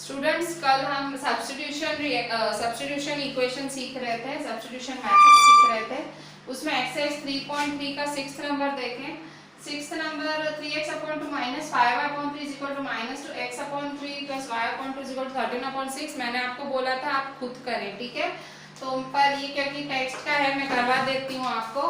Students कल हम substitution equation सीख रहे थे, सब्स्टिट्यूशन मेथड सीख रहे थे। उसमें एक्सरसाइज 3.3 का 6th नंबर देखें। 6th number 3x upon two minus 5y upon 3 is equal to minus 2x upon 3 plus y upon 2 is equal to 13 upon 6। मैंने आपको बोला था आप खुद करें, ठीक है। तो पर ये क्योंकि टेक्स्ट का है मैं करवा देती हूँ आपको।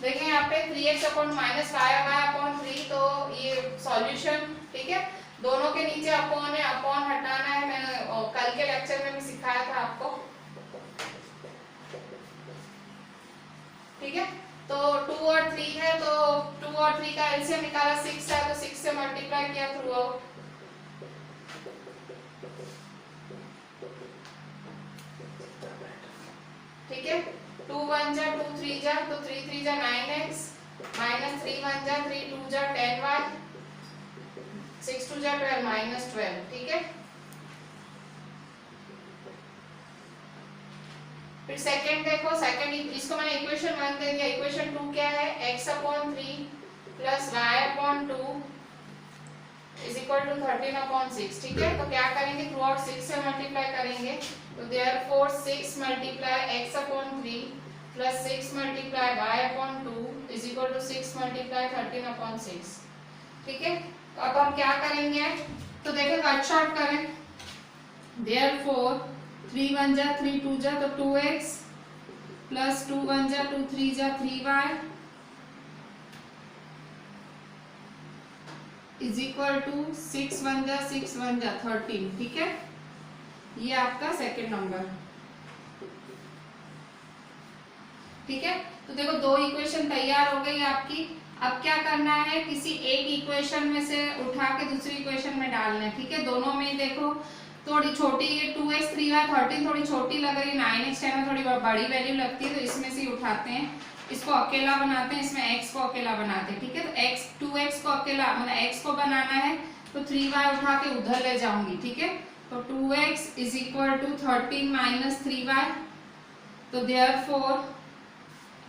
देखें यहाँ पे 3x upon minus 5y upon 3, तो ये सॉल्यूशन, ठीक है। दोनों के नीचे अपॉन है, अपॉन हटाना है। मैंने कल के लेक्चर में भी सिखाया था आपको, ठीक है। तो 2 और 3 है, तो 2 और 3 का एलसीएम निकाला, 6 है तो 6 से मल्टीप्लाई किया थ्रू आउट, ठीक है। 2 1 जा 2 3 जा, तो 3 3 जा 9x माइनस 3 1 जा 3 2 जा 10y 6 2 जा 12 माइनस 12, ठीक है। फिर सेकंड देखो, सेकंड इसको मैंने इक्वेशन 1 दे दिया। इक्वेशन 2 क्या है, x upon 3 plus y upon 2 is equal to 13 upon 6, ठीक है। तो क्या करेंगे, थ्रू आउट 6 से मल्टीप्लाई करेंगे। तो therefore 6 multiply x upon 3 plus 6 multiply y upon 2 is equal to 6 multiply 13 upon 6, ठीक है। तो अब हम क्या करेंगे, तो देखो कट शॉर्ट करें। देयरफॉर 3 1 जा 3 2 जा, तो 2x प्लस 2 1 जा 2 3 जा 3y इज इक्वल टू 6 1 जा 6 1 जा 13, ठीक है। ये आपका सेकंड नंबर, ठीक है। तो देखो दो इक्वेशन तैयार हो गई आपकी। अब क्या करना है, किसी एक इक्वेशन में से उठा के दूसरी इक्वेशन में डालना है, ठीक है। दोनों में देखो थोड़ी छोटी, ये 2x 3y 13 थोड़ी छोटी लग रही है, 9x 10 में थोड़ी बड़ी वैल्यू लगती है, तो इसमें से उठाते हैं, इसको अकेला बनाते हैं, इसमें x को अकेला बनाते हैं, ठीक है। तो x 2x को अकेला मतलब x को बनाना है, तो 3y उठा के उधर ले जाऊंगी, ठीक है। तो 2x is equal to 13 minus 3y, तो therefore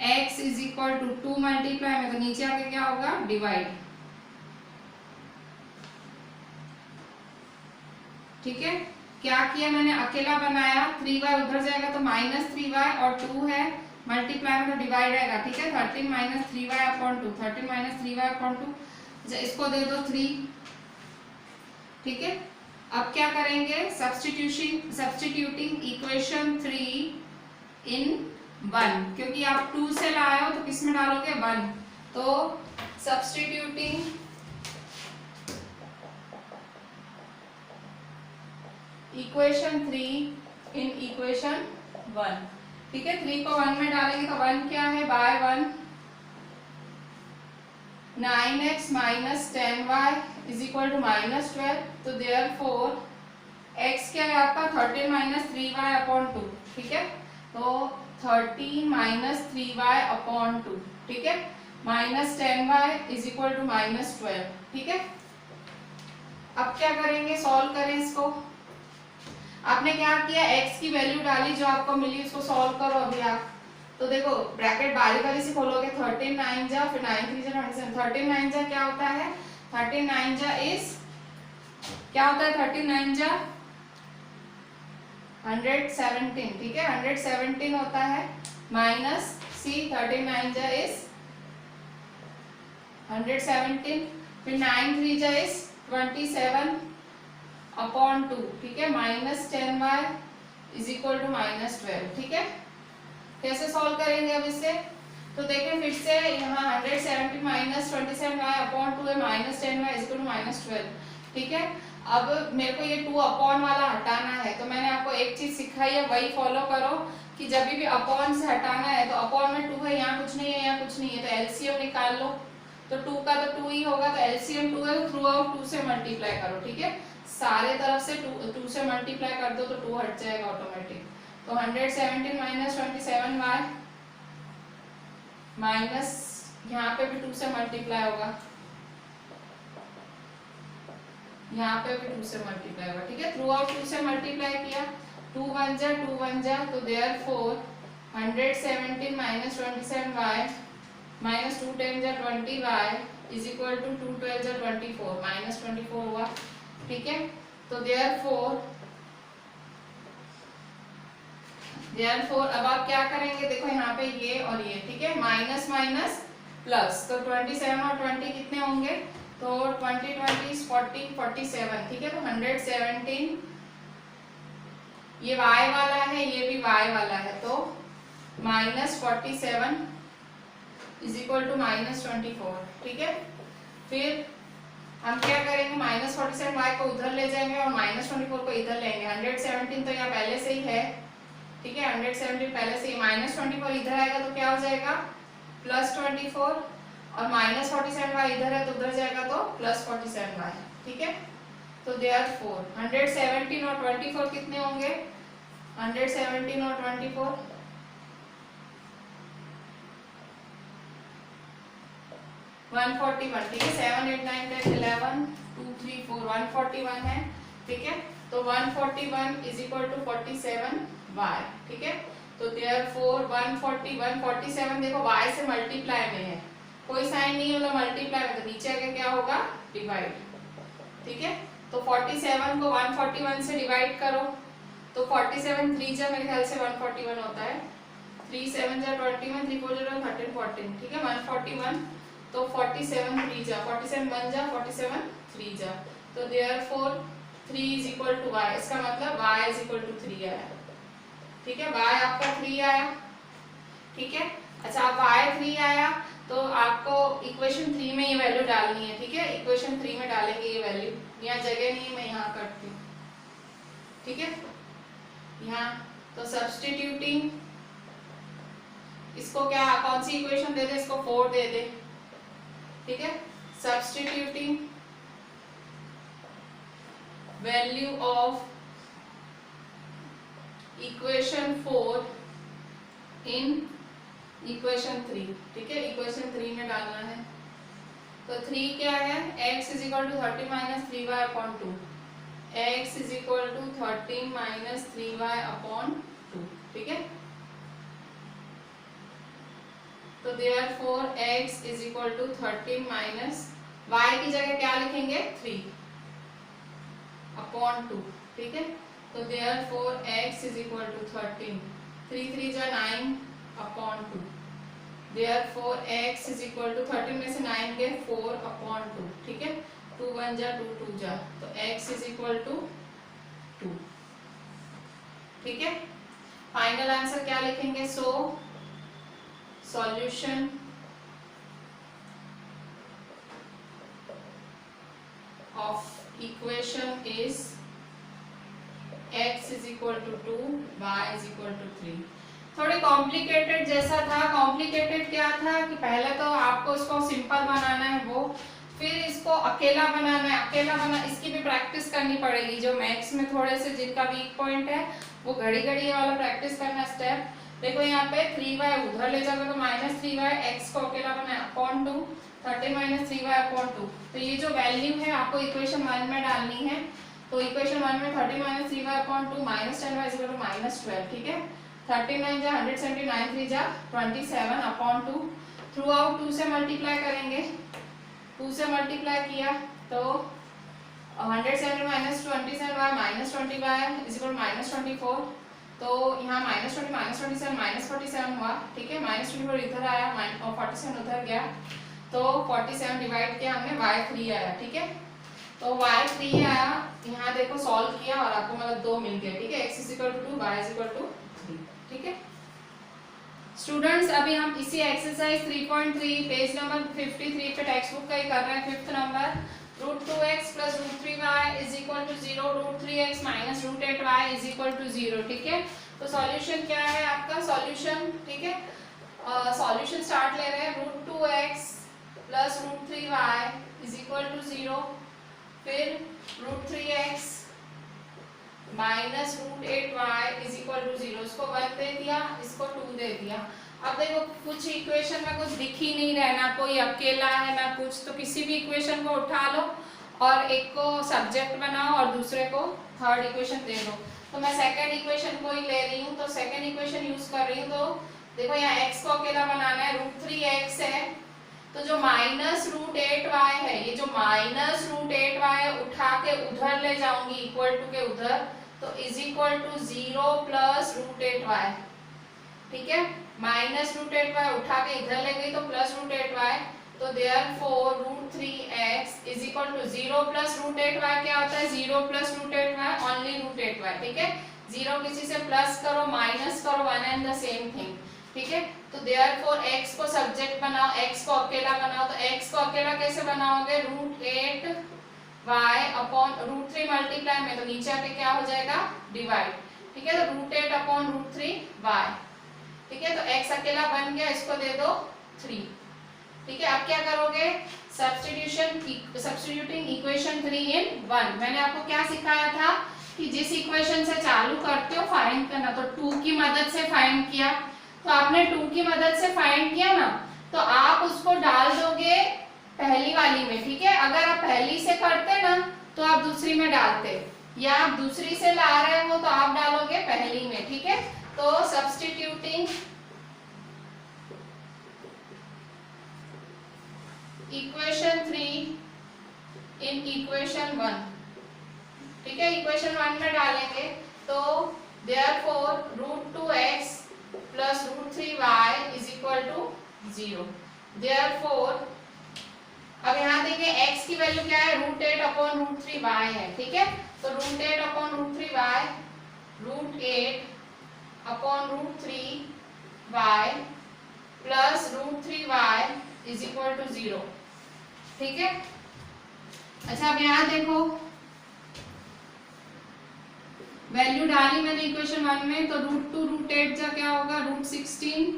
x is equal to 2 multiply में, तो नीचे आके क्या होगा, डिवाइड, ठीक है। क्या किया मैंने, अकेला बनाया, 3y उधर जाएगा तो माइनस 3y और 2 है मल्टीप्लाई में, तो डिवाइड आएगा, ठीक है। 13 minus 3y upon 2, 13 minus 3y upon 2, इसको दे दो 3, ठीक है। अब क्या करेंगे, सब्स्टिट्यूटिंग इक्वेशन 3 इन 1, क्योंकि आप 2 से लाए हो तो किस में डालोगे, 1, तो सब्स्टिट्यूटिंग इक्वेशन 3 इन इक्वेशन 1, ठीक है। 3 को 1 में डालेंगे तो 1 क्या है, by 1 9x minus 10y is equal to minus 12, तो देयरफॉर x क्या है आपका 13 माइनस 3y अपॉन 2, ठीक है। तो 13 माइनस 3y अपॉन 2, ठीक है, minus 10y is equal to minus 12, ठीक है। अब क्या करेंगे, सॉल्व करें इसको। आपने क्या किया, x की वैल्यू डाली जो आपको मिली, उसको सॉल्व करो अभी आप। तो देखो ब्रैकेट बारी बारी से खोलोगे, 13 9 जा फिर 9 3 जा 27, 13 9 जा क्या होता है, 13 9 जा इज क्या होता है, 13 9 जा 117, ठीक है, 117 होता है, माइनस सी 13 9 जा इज 117, फिर 9 3 जा इज 27 अपॉन 2, ठीक है, minus 10y is equal to minus 12, ठीक है। कैसे सॉल्व करेंगे अब इसे, तो देखें फिर से यहाँ 170 माइनस 27y अपॉन 2 है, minus 10y is equal to minus 12, ठीक है। अब मेरे को ये 2 अपॉन वाला हटाना है, तो मैंने आपको एक चीज सिखाई है, वही फॉलो करो कि जब भी अपॉन से हटाना है तो अपॉन में 2 है, यहाँ कुछ नहीं है, यहाँ कुछ नहीं है, तो एलसीएम निकाल लो। तो 2 का तो 2 ही होगा, तो एलसीएम 2 है, तो थ्रू आउट 2 से मल्टीप्लाई करो, ठीक है। सारे तरफ से 2 से मल्टीप्लाई कर दो तो 2 हट जाएगा ऑटोमेटिक। तो 117 माइनस 27y माइनस यहाँ पे भी 2 से मल्टीप्लाई होगा, यहाँ पे भी 2 से मल्टीप्लाई होगा, ठीक है। थ्रू आउट 2 से मल्टीप्लाई किया, 2 1 जा 2 1 जा, तो देयरफॉर 117 माइनस 27y माइनस 2 10 जा 20y इज इक्वल टू 2 12 जा 24, माइनस 24 हुआ, ठीक है। तो देयरफॉर देयरफॉर अब आप क्या करेंगे, देखो यहाँ पे ये और ये, ठीक है, माइनस माइनस प्लस, तो 27 और 20 कितने होंगे, तो 20 20 40 47, ठीक है, तो 117, ये y वाला है ये भी y वाला है, तो -47 इज इक्वल टू -24, ठीक है। फिर हम क्या करेंगे, -47 y को उधर ले जाएंगे और -24 को इधर लेंगे। 117 तो यहाँ पहले से ही है, ठीक है, 117 पहले से ही, -24 इधर आएगा तो क्या हो जाएगा, +24, और -47y इधर है तो उधर जाएगा तो +47y, ठीक है। तो देयरफॉर 117 और 24 कितने होंगे, 117 और 24 141, ठीक है, 7 8 9 10 11 2 3 4 141 है, ठीक है। तो 141 इज इक्वल टू 47y, ठीक है। तो देयरफॉर 141 47 देखो y से मल्टीप्लाई में है, कोई साइन नहीं होगा मल्टीप्लाई में, तो नीचे आके क्या होगा, डिवाइड, ठीक है। तो 47 को 141 से डिवाइड करो, तो 47 3 जा मेरे ख्याल से 141 होता है, 3 7 जा 21 3 4 जा 13 14, ठीक है, 141, तो 47 3 जा 47 1 जा 47 3 जा, तो therefore 3 is equal to y, इसका मतलब y इज इक्वल टू 3 आया, ठीक है, y आपका 3 आया, ठीक है। अच्छा अब y 3 आया तो आपको इक्वेशन 3 में ये वैल्यू डालनी है, ठीक है, इक्वेशन 3 में डालेंगे ये वैल्यू, यहाँ जगह नहीं है मैं यहाँ करती हूँ, ठीक है, यहाँ तो सब्स्टिट्यूटिंग, इसको क्या कौन सी इक्वेशन दे दे, इसको 4 दे दे, ठीक है, substituting value of equation 4 in equation 3, ठीक है, इक्वेशन 3 में डालना है, तो 3 क्या है, x is equal to 30 minus 3y upon 2, x is equal to 30 minus 3y upon 2, ठीक है। तो therefore x is equal to 13 minus y की जगह क्या लिखेंगे, 3 अपॉन 2, ठीक है। तो therefore x is equal to 13, 3 3 जा 9 upon 2, therefore x is equal to 13 में से 9 गए 4 अपॉन 2, ठीक है, 2 1 जा 2 2 जा, तो x इज इक्वल टू 2, ठीक है। फाइनल आंसर क्या लिखेंगे, so solution of equation is x is equal to 2, y is equal to 3। थोड़े कॉम्प्लिकेटेड जैसा था, कॉम्प्लिकेटेड क्या था कि पहले तो आपको इसको सिंपल बनाना है वो, फिर इसको अकेला बनाना है, अकेला बना इसकी भी प्रैक्टिस करनी पड़ेगी, जो मैथ्स में थोड़े से जिनका वीक पॉइंट है वो घड़ी घड़ी वाला प्रैक्टिस करना स्टेप। देखो यहाँ पे 3y उधर ले जाओगे तो -3y, x को अकेला बनाए अपॉन 2, 30 माइनस 3y अपॉन 2, तो ये जो वैल्यू है आपको इक्वेशन 1 में डालनी है, तो इक्वेशन 1 में 30 minus 3y upon 2 -10y is equal to -12, ठीक है, 39 जा 179 3 जा 27 अपॉन 2, थ्रू आउट 2 से मल्टीप्लाई करेंगे, 2 से मल्टीप्लाई किया तो 170 minus 27y minus 20y is equal -24, तो यहाँ -20 -27 -47 हुआ, ठीक है, -24 इधर आया और 47 उधर गया, तो 47 डिवाइड किया हमने y3 आया, ठीक है, तो y3 आया, यहाँ देखो सॉल्व किया और आपको मतलब 2 मिल गया, ठीक है, x is equal to 2 y is equal to 3, ठीक है। स्टूडेंट्स अभी हम इसी एक्सरसाइज 3.3 पेज नंबर 53 पे टेक्स्ट बुक का ही कर रहे हैं, 5th number, √2x plus √3y is equal to 0, √3x minus √8y is equal to 0, ठीक है। तो सॉल्यूशन क्या है आपका, सॉल्यूशन, ठीक है, सॉल्यूशन स्टार्ट ले रहे हैं, √2x plus √3y is equal to 0, फिर √3x minus √8y is equal to 0, इसको 1 दे दिया, इसको 2 दे दिया। अब देखो कुछ इक्वेशन में कुछ दिख ही नहीं रहा है, ना कोई अकेला है ना कुछ, तो किसी भी इक्वेशन को उठा लो और एक को सब्जेक्ट बनाओ और दूसरे को थर्ड इक्वेशन दे दो। तो मैं सेकंड इक्वेशन को ही ले रही हूँ, तो सेकंड इक्वेशन यूज कर रही हूँ, तो देखो यहाँ x को अकेला बनाना है, √3x है, तो जो -√8y है, ये जो -√8y है उठा के उधर ले जाऊंगी इक्वल टू के उधर, तो is equal to 0 plus root 8y, ठीक है। माइनस रूट 8y उठा के इधर ले गई तो प्लस रूट 8y, तो therefore root 3x is equal to 0 plus root 8y क्या होता है, 0 plus root 8y only root 8y, ठीक है। 0 किसी से प्लस करो माइनस करो, one and the same thing, ठीक है। तो देयरफॉर x को सब्जेक्ट बनाओ, x को अकेला बनाओ, तो x को अकेला कैसे बनाओगे, root 8y upon root 3 multiply में, तो नीचे आके क्या हो जाएगा, डिवाइड, ठीक है। तो रूट 8 अपॉन रूट 3y, ठीक है। तो x अकेला बन गया, इसको दे दो 3, ठीक है। अब क्या करोगे, सब्स्टिट्यूटिंग इक्वेशन 3 इन 1। मैंने आपको क्या सिखाया था कि जिस इक्वेशन से चालू करते हो फाइंड करना, तो 2 की मदद से फाइंड किया, तो आपने 2 की मदद से फाइंड किया ना, तो आप उसको डाल दोगे पहली वाली में, ठीक है। अगर आप पहली से करते ना तो आप दूसरी में डालते, या आप दूसरी से ला रहे हो तो आप डालोगे पहली में, ठीक है। तो सब्स्टिट्यूटिंग इक्वेशन 3 इन इक्वेशन 1, ठीक है। इक्वेशन 1 में डालेंगे तो therefore root 2x plus root 3y is equal to 0। Therefore अब यहाँ देखिए x की वैल्यू क्या है, रूट 8 अपॉन रूट 3y है, ठीक है। तो root 8 upon root 3y, root 8 upon root 3y plus root 3y is equal to 0, ठीक है। अच्छा अब यहाँ देखो वैल्यू डाली मैंने इक्वेशन 1 में, तो रूट 2 रूट 8 जा क्या होगा, रूट 16,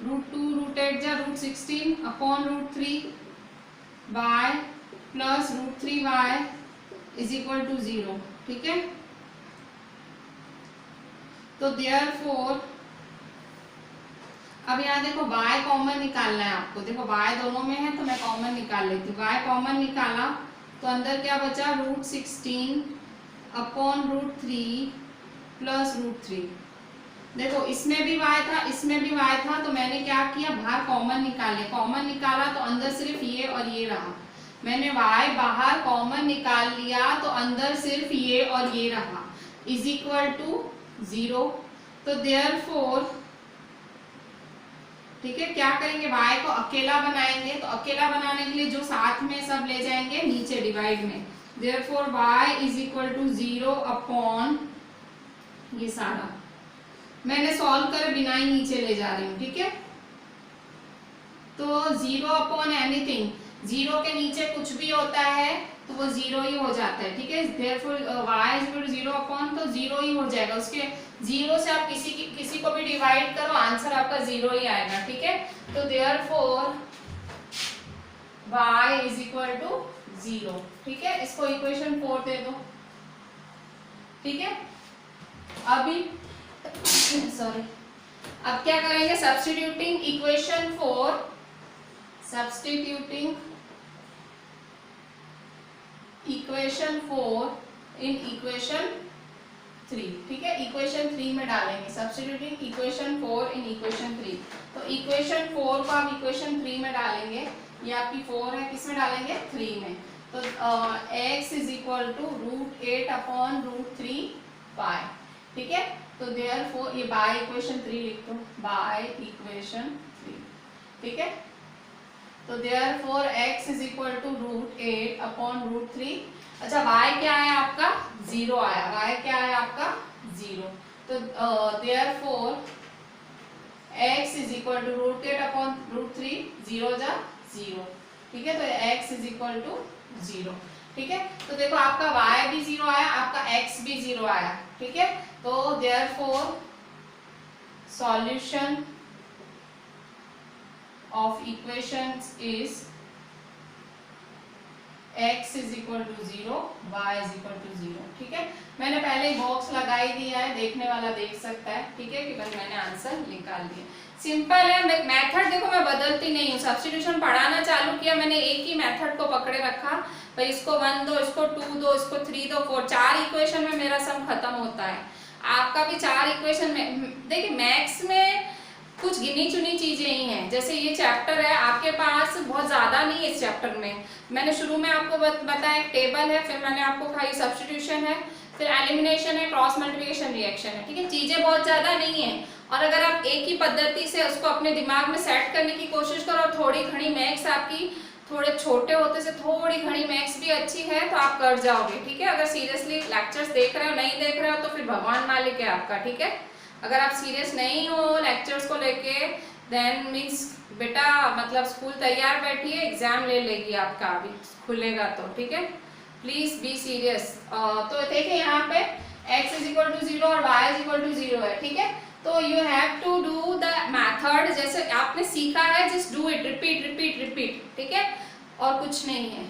रूट 2 रूट 8 जा root 16 upon root 3y plus root 3y is equal to 0, ठीक है। तो देयरफॉर अब यहाँ देखो y कॉमन निकालना है आपको, देखो y दोनों में है तो मैं कॉमन निकाल लेती हूँ। y कॉमन निकाला तो अंदर क्या बचा, root 16 upon root 3 plus root 3। देखो इसमें भी y था, इसमें भी y था, तो मैंने क्या किया, बाहर कॉमन निकाल लिया। कॉमन निकाला तो अंदर सिर्फ ये और ये रहा, मैंने y बाहर कॉमन निकाल लिया तो अंदर सिर्फ ये और ये रहा, इज इक्वल टू 0। तो देयरफॉर ठीक है, क्या करेंगे, y को अकेला बनाएंगे, तो अकेला बनाने के लिए जो साथ में सब ले जाएंगे नीचे डिवाइड में, therefore y is equal to 0 upon ये सारा, मैंने सॉल्व कर बिना ही नीचे ले जा रही हूँ, ठीक है। तो 0 अपॉन एनीथिंग, 0 के नीचे कुछ भी होता है तो वो 0 ही हो जाता है, ठीक है। Therefore y is equal to 0 upon, तो 0 ही हो जाएगा, उसके 0 से आप किसी को भी डिवाइड करो आंसर आपका 0 ही आएगा, ठीक है। तो therefore y is equal to 0, ठीक है। इसको इक्वेशन 4 दे दो, ठीक है। अभी सॉरी, अब क्या करेंगे, substituting equation 4, substituting equation 4 in equation 3, ठीक है। इक्वेशन 3 में डालेंगे, सब्स्टिट्यूटिंग इक्वेशन 4 इन इक्वेशन 3। तो इक्वेशन 4 को आप इक्वेशन 3 में डालेंगे, ये आपकी 4 है, किस में डालेंगे, 3 में। तो x is equal to root 8 upon root 3y, ठीक है। तो देयरफॉर ये बाय इक्वेशन 3 लिख दो, बाय इक्वेशन 3, ठीक है। तो therefore x is equal to root 8 upon root 3। अच्छा y क्या है आपका, 0 आया, y क्या है आपका 0। तो therefore x is equal to root 8 upon root 3, 0 जा 0, ठीक है। तो x इज इक्वल टू 0, ठीक है। तो देखो आपका y भी 0 आया, आपका x भी 0 आया, ठीक है। तो therefore solution of equations is x is equal to 0, y is equal to 0, ठीक है। मैंने पहले बॉक्स लगा ही दिया है, देखने वाला देख सकता है, ठीक है, कि भाई मैंने आंसर निकाल दिया। सिंपल है, मेथड देखो मैं बदलती नहीं हूँ। सब्स्टिट्यूशन पढ़ाना चालू किया मैंने, एक ही मेथड को पकड़े रखा, भाई इसको 1 दो, इसको 2 दो, इसको 3 दो, 4, 4 इक्वेशन में मेरा सम खत्म होता है। आपका भी 4 इक्वेशन में, देखिए मैथ्स में कुछ गिनी चुनी चीजें ही हैं, जैसे ये चैप्टर है आपके पास बहुत ज्यादा नहीं है। इस चैप्टर में मैंने शुरू में आपको बताया एक टेबल है, फिर मैंने आपको कहा सब्स्टिट्यूशन है, फिर एलिमिनेशन है, क्रॉस मल्टीप्लिकेशन, रिएक्शन है, ठीक है। चीजें बहुत ज्यादा नहीं है, और अगर आप एक ही पद्धति से उसको अपने दिमाग में सेट करने की कोशिश करो और थोड़ी घनी मैथ्स आपकी थोड़े छोटे होते से थोड़ी घनी मैथ्स भी अच्छी है तो आप कर जाओगे, ठीक है। अगर सीरियसली लेक्चर्स देख रहे हो, नहीं देख रहे हो तो फिर भगवान मालिक है आपका, ठीक है। अगर आप सीरियस नहीं हो लेक्चर्स को लेके देन मीन्स बेटा मतलब स्कूल तैयार बैठिए, एग्जाम ले लेगी आपका अभी खुलेगा तो, ठीक है। Please be serious. तो देखिए यहाँ पे x इज इक्वल टू 0 और y इज इक्वल टू 0 है, ठीक है। तो you have to do the method जैसे आपने सीखा है, just do it, repeat repeat repeat, ठीक है, और कुछ नहीं है।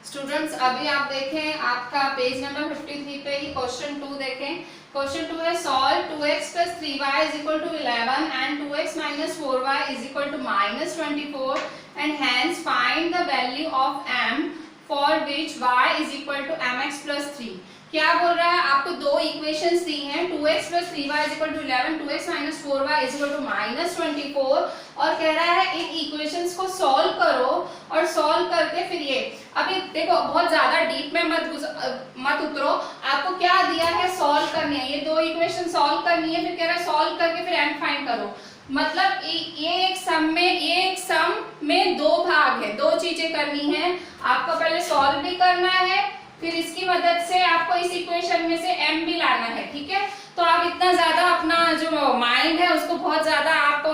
स्टूडेंट्स अभी आप देखें आपका पेज नंबर 53 पे ही क्वेश्चन 2 देखें। क्वेश्चन 2 है solve 2x plus 3y is equal to 11 and 2x minus 4y is equal to minus 24 and hence find the value of m for which y is equal to mx plus 3। क्या बोल रहा है, आपको दो equations दी हैं, 2x plus 3y is equal to 11, 2x minus 4y is equal to minus 24, और कह रहा है इन इक्वेशंस को सॉल्व करो और सॉल्व करके फिर ये अभी देखो बहुत ज्यादा डीप में मत उतरो, आपको क्या दिया है सॉल्व करनी है, ये दो इक्वेशन सॉल्व करनी है, फिर कह रहा है सॉल्व करके फिर m फाइंड करो। मतलब ये एक सम में दो भाग है, दो चीजें करनी है, आपको पहले सॉल्व भी करना है, फिर इसकी मदद से आपको इस इक्वेशन में से m भी लाना है, ठीक है। तो आप इतना ज्यादा अपना जो माइंड है उसको बहुत ज्यादा आप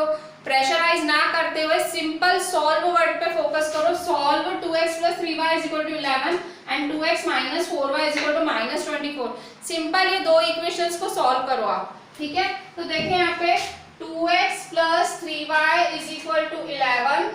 प्रेशराइज ना करते हुए सिंपल सॉल्व वर्ड पे फोकस करो। Solve 2x plus 3y is equal to 11 and 2x minus 4y is equal to minus 24। Simple ये दो इक्वेशंस को सॉल्व करो आप, ठीक है। तो देखें यहाँ पे 2x plus 3y is equal to 11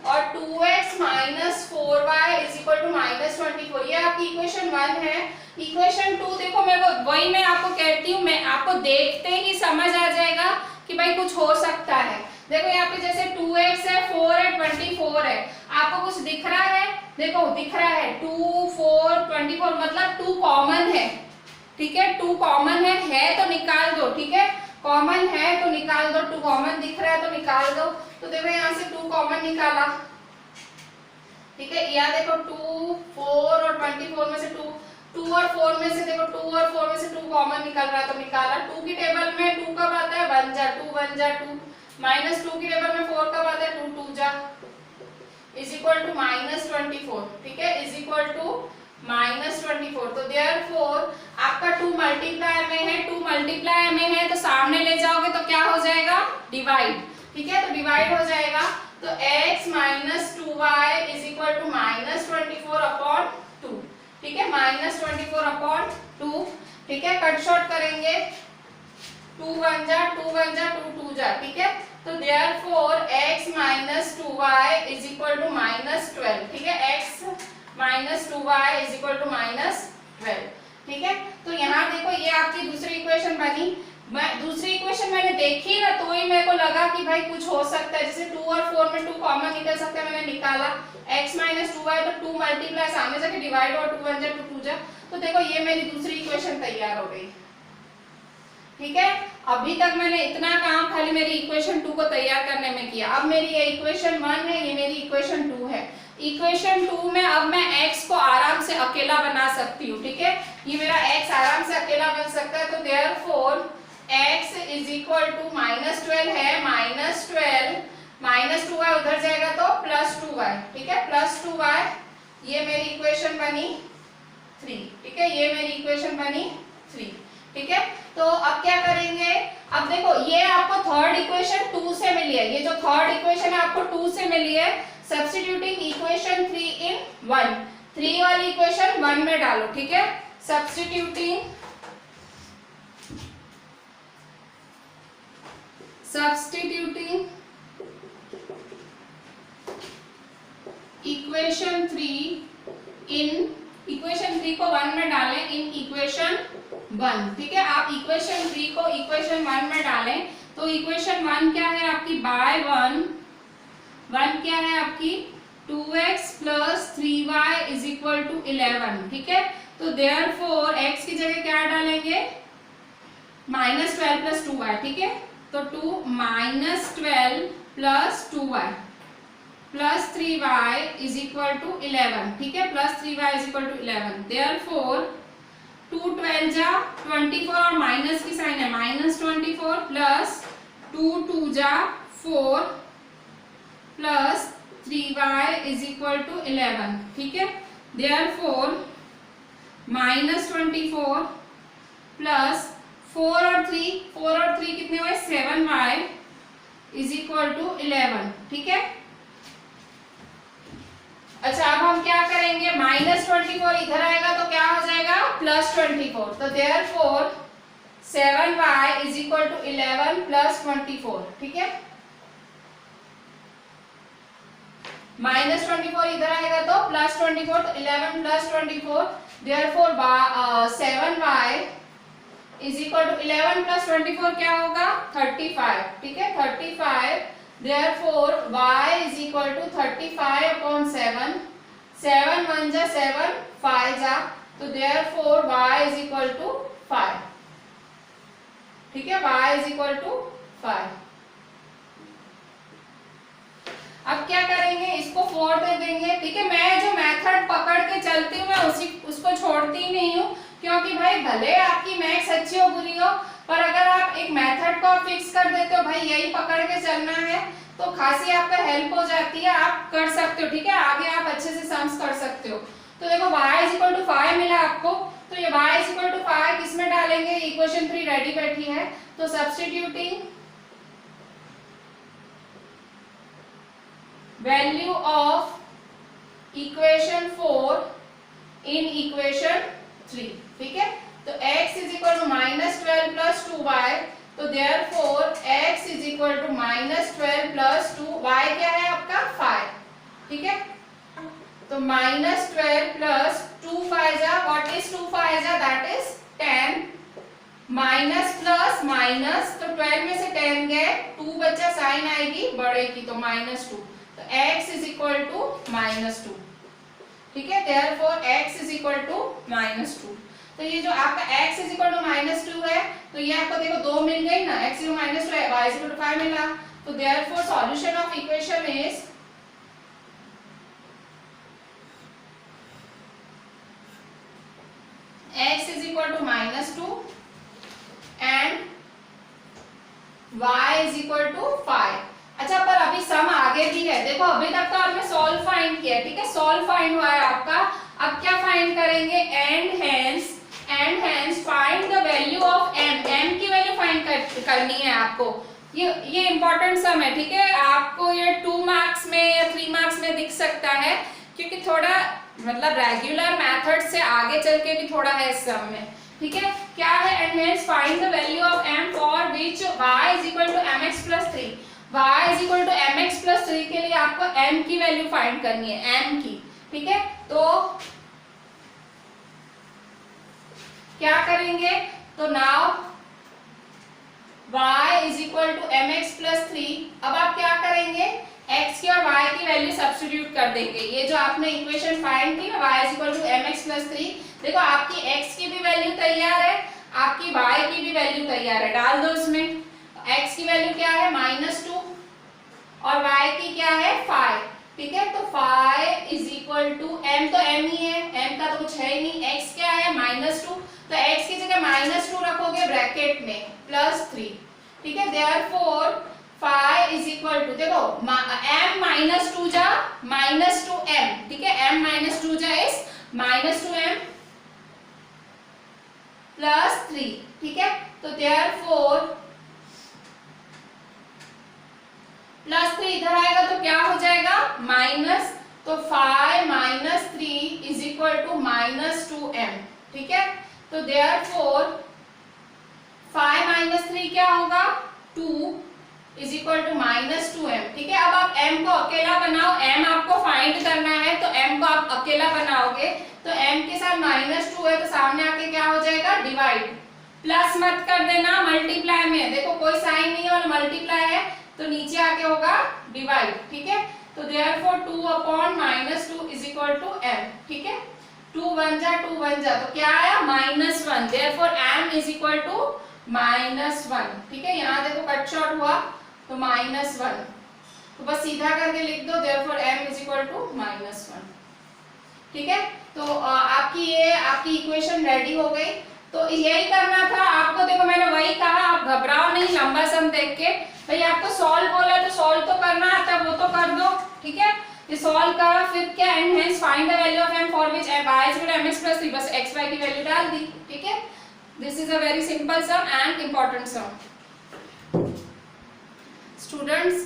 और 2x minus 4y is equal to minus 24, ये आपकी इक्वेशन 1 है। इक्वेशन 2 देखो वही मैं आपको कहती हूँ, मैं आपको देखते ही समझ आ जाएगा कि भाई कुछ हो सकता है। देखो यहाँ पे जैसे 2x है, 4 है, 24 है, आपको कुछ दिख रहा है, देखो दिख रहा है 2, 4, 24 मतलब 2 कॉमन है, ठीक है। 2 कॉमन है तो निकाल दो, ठीक है, कॉमन है तो निकाल दो, 2 कॉमन दिख रहा है तो निकाल दो। तो देखो यहाँ से 2 कॉमन निकाला, ठीक है। यहाँ देखो 2, 4 और 24 में से 2 और 4 में से देखो 2 और 4 में से 2 कॉमन निकल रहा है तो निकाला। 2 की टेबल में 2 कब आता है, 1 जा 2, 1 जा 2, माइनस 2 की टेबल में 4 कब आता है, 2, 2 जा, इज इक्वल टू माइनस 24, ठीक है, इज इक्वल टू माइनस 24। तो देयरफॉर आपका 2 मल्टीप्लाई में है, 2 मल्टीप्लाई में है तो सामने ले जाओगे तो क्या हो जाएगा, डिवाइड, ठीक है, तो डिवाइड हो जाएगा। तो x minus 2y is equal to minus 24 upon 2, ठीक है, माइनस 24 अपॉन 2, ठीक है। कट शॉर्ट करेंगे 2 1 जा 2 1 जा 2 2 जा, ठीक है। तो therefore x minus 2y is equal to minus 12, ठीक है, x minus 2y is equal to minus 12, ठीक है। तो यहाँ देखो ये आपकी दूसरी इक्वेशन बनी। दूसरी इक्वेशन मैंने देखी ना तो ही मेरे को लगा कि भाई कुछ हो सकता है, जैसे 2 और 4 में 2 कॉमन निकल सकता है, मैंने निकाला x माइनस 2y तो 2 मल्टीप्लाई सामने जाके डिवाइड और 2 1 जा 2 2 जा, तो देखो ये मेरी दूसरी इक्वेशन तैयार हो गई, ठीक है। अभी तक मैंने इतना काम खाली मेरी इक्वेशन 2 को तैयार करने में किया। अब मेरी ये इक्वेशन 1 है, ये मेरी इक्वेशन 2 है। इक्वेशन 2 में अब मैं x को आराम से अकेला बना सकती हूँ, ठीक है, ये मेरा x आराम से अकेला बन सकता है। तो therefore x is equal to minus 12 है, माइनस 12 माइनस 2y उधर जाएगा तो प्लस 2y, ठीक है, प्लस 2y, ये मेरी इक्वेशन बनी 3, ठीक है, ये मेरी इक्वेशन बनी 3, ठीक है। तो अब क्या करेंगे, अब देखो ये आपको थर्ड इक्वेशन 2 से मिली है, ये जो थर्ड इक्वेशन है आपको 2 से मिली है। सब्स्टिट्यूटिंग इक्वेशन 3 इन 1, 3 वाली इक्वेशन 1 में डालो, ठीक है। सब्स्टिट्यूटिंग इक्वेशन 3 इन इक्वेशन 3 को 1 में डालें इन इक्वेशन 1, ठीक है। आप इक्वेशन 3 को इक्वेशन 1 में डालें तो इक्वेशन 1 क्या है आपकी, बाय 1 क्या है आपकी 2x plus 3y is equal to 11, ठीक है। तो देयरफॉर x की जगह क्या डालेंगे, माइनस 12 प्लस 2y, ठीक है। तो 2 minus 12 plus 2y, plus 3y is equal to 11, ठीक है, plus 3y is equal to 11। Therefore 2 12 जा 24 और माइनस की साइन है, माइनस 24 प्लस 2 2 जा 4 plus 3y is equal to 11, ठीक है। देयरफॉर माइनस 24 प्लस 4 और 3 कितने हुए 7y इज इक्वल टू 11, ठीक है। अच्छा अब हम क्या करेंगे, माइनस 24 इधर आएगा तो क्या हो जाएगा प्लस 24, तो therefore 7y is equal to 11 plus 24, ठीक है। माइनस 24 इधर आएगा तो प्लस 24, तो 11 plus 24, therefore 7y is equal to 11 plus 24 क्या होगा 35, ठीक है, 35। Therefore y is equal to 35 upon 7, 7 1 जा 7 5 जा, तो therefore y is equal to 5, ठीक है, y इज इक्वल टू 5। अब क्या करेंगे, इसको 4 दे देंगे, ठीक है। मैं जो मेथड पकड़ के चलती हूँ मैं उसको छोड़ती ही नहीं हूँ, क्योंकि भाई भले आपकी मैथ्स अच्छी हो बुरी हो, पर अगर आप एक मेथड को फिक्स कर देते हो भाई यही पकड़ के चलना है, तो खासी आपका हेल्प हो जाती है, आप कर सकते हो, ठीक है, आगे आप अच्छे से सम्स कर सकते हो। तो देखो y इज इक्वल टू 5 मिला आपको, तो ये y इज इक्वल टू 5 किसमें डालेंगे, इक्वेशन 3 रेडी बैठी है, तो substituting value of equation 4 in equation 3, ठीक है। तो x is equal to minus 12 plus 2y, तो therefore x is equal to minus 12 plus 2y क्या है आपका 5, ठीक है। तो माइनस 12 प्लस 2 5 जा, व्हाट इज 2 5 जा, that is 10, minus plus minus, तो 12 में से 10 गए, 2 बच्चा साइन आएगी बड़े की, तो माइनस 2, तो x is equal to minus 2, ठीक है। Therefore x is equal to minus 2। तो ये जो आपका x is equal to minus 2 है, तो ये आपको देखो 2 मिल गई ना, x इज माइनस 2 है, y इज इक्वल टू 5 मिला, तो therefore solution of equation is x is equal to minus 2 and y is equal to 5। अच्छा पर अभी सम आगे भी है, देखो अभी तक तो आपने सॉल्व फाइंड किया, ठीक है, सॉल्व फाइंड हुआ है आपका। अब क्या फाइंड करेंगे, and hence find the value of m की वैल्यू फाइंड करनी है आपको। ये इंपॉर्टेंट सम है, ठीक है, आपको ये 2 मार्क्स में या 3 मार्क्स में दिख सकता है, क्योंकि थोड़ा मतलब रेगुलर मेथड से आगे चल के भी थोड़ा है इस सम में, ठीक है। क्या है, and hence find the value of m for which y is equal to mx plus 3, y is equal to mx plus 3 के लिए आपको m की वैल्यू फाइंड करनी है, m की, ठीक है। तो क्या करेंगे, तो now y is equal to mx plus 3, अब आप क्या करेंगे, x की और y की वैल्यू सब्स्टिट्यूट कर देंगे। ये जो आपने इक्वेशन फाइंड की ना y is equal to mx plus 3, देखो आपकी x की भी वैल्यू तैयार है, आपकी y की भी वैल्यू तैयार है, डाल दो इसमें। x की वैल्यू क्या है -2 और y की क्या है 5, ठीक है। तो 5 इज इक्वल टू m, तो m ही है, m का तो कुछ है ही नहीं, x क्या है -2, तो x की जगह -2 रखोगे ब्रैकेट में +3, ठीक है। देयरफॉर 5 इज इक्वल टू, देखो m -2 जा -2m, ठीक है, m -2 जा इज -2m +3, ठीक है। तो देयरफॉर +3 इधर आएगा तो क्या हो जाएगा माइनस, तो 5 - 3 इज इक्वल टू -2m, ठीक है। तो देयरफॉर 5 - 3 क्या होगा 2 इज इक्वल टू -2m, ठीक है। अब आप m को अकेला बनाओ, m आपको फाइंड करना है, तो m को आप अकेला बनाओगे, तो m के साथ -2 है, तो सामने आके क्या हो जाएगा डिवाइड, प्लस मत कर देना मल्टीप्लाई में, देखो कोई साइन नहीं है और मल्टीप्लाई है, तो नीचे आके होगा डिवाइड, ठीक है। तो therefore 2 upon -2 is equal to m, ठीक है। 2 1 जा 2 1 जा, तो क्या आया -1, therefore m is equal to -1, ठीक है। यहाँ देखो कट शॉर्ट हुआ तो -1, तो बस सीधा करके लिख दो therefore m is equal to -1। ठीक है, तो आपकी इक्वेशन रेडी हो गई। तो यही करना था आपको। देखो मैंने वही कहा, आप घबराओ नहीं लंबा सम देख के। भाई आपको सॉल्व बोला तो सॉल्व तो करना आता है, वो तो कर दो। ठीक है, ये सॉल्व करा, फिर क्या, and hence find the value of m for which y is equal to mx plus 3, बस xy की वैल्यू डाल दी। ठीक है, this is a very simple sum and important sum. Students,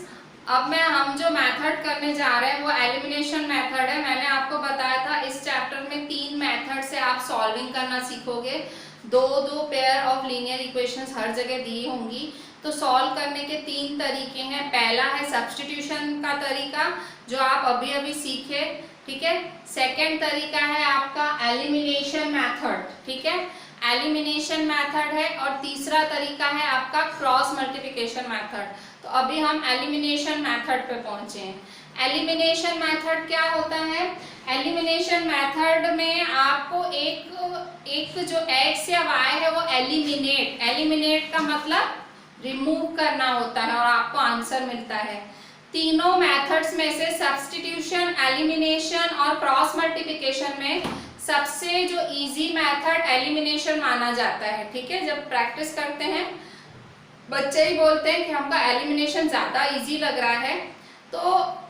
अब हम जो मेथड करने जा रहे हैं वो एलिमिनेशन मेथड है। मैंने आपको बताया था इस चैप्टर में 3 मेथड से आप सॉल्विंग करना सीखोगे। दो पेयर ऑफ लीनियर इक्वेशंस हर जगह दी होंगी। तो सॉल्व करने के 3 तरीके हैं। पहला है सब्स्टिट्यूशन का तरीका, जो आप अभी अभी सीखे। ठीक है, सेकेंड तरीका है आपका एलिमिनेशन मेथड। ठीक है, एलिमिनेशन मेथड है। और तीसरा तरीका है आपका क्रॉस मल्टीप्लिकेशन मेथड। तो अभी हम एलिमिनेशन मेथड पे पहुंचे हैं। एलिमिनेशन मेथड क्या होता है? एलिमिनेशन मेथड में आपको एक जो x या y है वो एलिमिनेट का मतलब रिमूव करना होता है और आपको आंसर मिलता है। तीनों मेथड्स में से सब्स्टिट्यूशन, एलिमिनेशन और क्रॉस मल्टीप्लिकेशन में सबसे जो इजी मेथड एलिमिनेशन माना जाता है। ठीक है, जब प्रैक्टिस करते हैं बच्चे ही बोलते हैं कि हमको एलिमिनेशन ज्यादा इजी लग रहा है। तो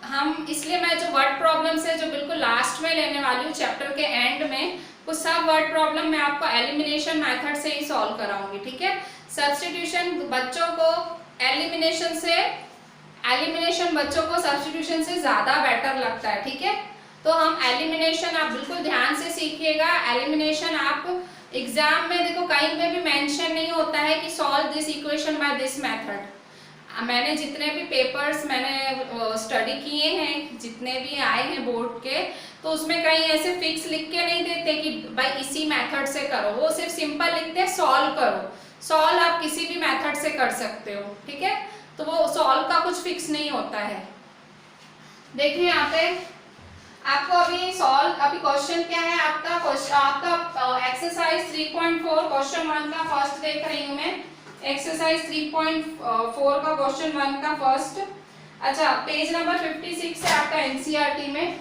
हम इसलिए मैं जो वर्ड प्रॉब्लम से जो बिल्कुल लास्ट में लेने वाली हूँ चैप्टर के एंड में, वो सब वर्ड प्रॉब्लम मैं आपको एलिमिनेशन मेथड से ही सॉल्व कराऊंगी। ठीक है, सब्स्टिट्यूशन बच्चों को एलिमिनेशन बच्चों को सब्स्टिट्यूशन से ज्यादा बेटर लगता है। ठीक है, तो हम एलिमिनेशन आप बिल्कुल ध्यान से सीखिएगा। एलिमिनेशन आप एग्जाम में देखो कहीं पे भी मेंशन नहीं होता है कि solve this equation by this method. मैंने जितने भी पेपर्स मैंने स्टडी किए हैं, जितने भी आए हैं बोर्ड के, तो उसमें कहीं ऐसे फिक्स लिख के नहीं देते कि भाई इसी मेथड से करो। वो सिर्फ सिंपल लिखते हैं सॉल्व करो। सॉल्व आप किसी भी मेथड से कर सकते हो। ठीक है, तो वो सॉल्व का कुछ फिक्स नहीं होता है। देखिए यहाँ पे आपको अभी क्वेश्चन क्या है आपका एक्सरसाइज 3.4 क्वेश्चन 1 का फर्स्ट देख रही हूँ मैं। एक्सरसाइज 3.4 का क्वेश्चन 1 का फर्स्ट। अच्छा, पेज नंबर 56 है आपका एनसीईआरटी में।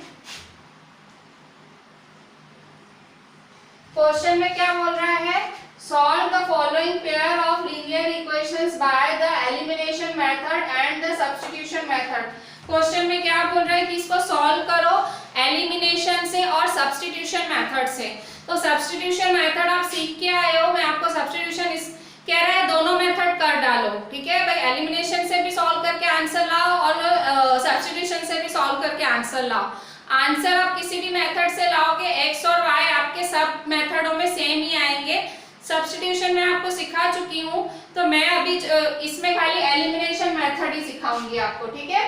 क्वेश्चन में क्या बोल रहा है? Solve the following pair of linear equations by the elimination method and the substitution method. Question में क्या बोल रहा है कि इसको सॉल्व करो एलिमिनेशन से और सब्स्टिट्यूशन मेथड से। तो सब्स्टिट्यूशन मेथड आप सीख के आए हो, मैं आपको सब्स्टिट्यूशन कह रहा है दोनों मेथड कर डालो। ठीक है भाई, एलिमिनेशन से भी सॉल्व करके आंसर लाओ और सब्स्टिट्यूशन से भी सॉल्व करके आंसर लाओ। आंसर आप किसी भी मेथड से लाओगे, x और y आपके सब मेथडों में सेम ही आएंगे। सब्स्टिट्यूशन में आपको सिखा चुकी हूँ, तो मैं अभी इसमें खाली एलिमिनेशन मेथड ही सिखाऊंगी आपको। ठीक है,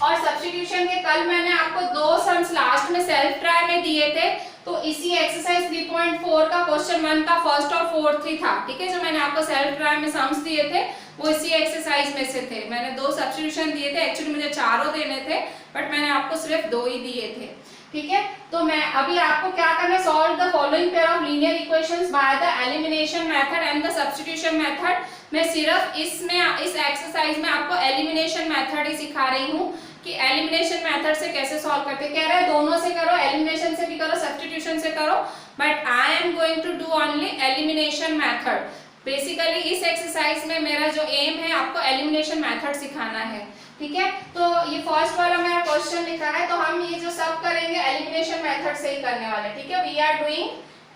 और सब्स्टिट्यूशन के कल मैंने आपको 2 सम्स लास्ट में सेल्फ ट्राई में दिए थे। तो इसी एक्सरसाइज 3.4 का क्वेश्चन 1 का फर्स्ट और फोर्थ ही था। ठीक है, जो मैंने आपको सेल्फ ट्राई में सम्स दिए थे वो इसी एक्सरसाइज में से थे। मैंने 2 सब्स्टिट्यूशन दिए थे, एक्चुअली मुझे 4 देने थे बट मैंने आपको सिर्फ 2 ही दिए थे। ठीक है, तो मैं अभी आपको क्या करना है, solve the following pair of linear equations by the elimination method and the substitution method. मैं सिर्फ इस एक्सरसाइज में आपको एलिमिनेशन मेथड ही सिखा रही हूँ कि एलिमिनेशन मेथड से कैसे सॉल्व करते। कह रहे हैं दोनों से करो, एलिमिनेशन से भी करो, सब्स्टिट्यूशन से करो, but I am going to do only elimination method. Basically इस एक्सरसाइज में मेरा जो एम है आपको एलिमिनेशन मेथड सिखाना है। ठीक है, तो ये फर्स्ट वाला मेरा क्वेश्चन लिखा है, तो हम ये जो सब करेंगे एलिमिनेशन मेथड से ही करने वाले। ठीक है, we are doing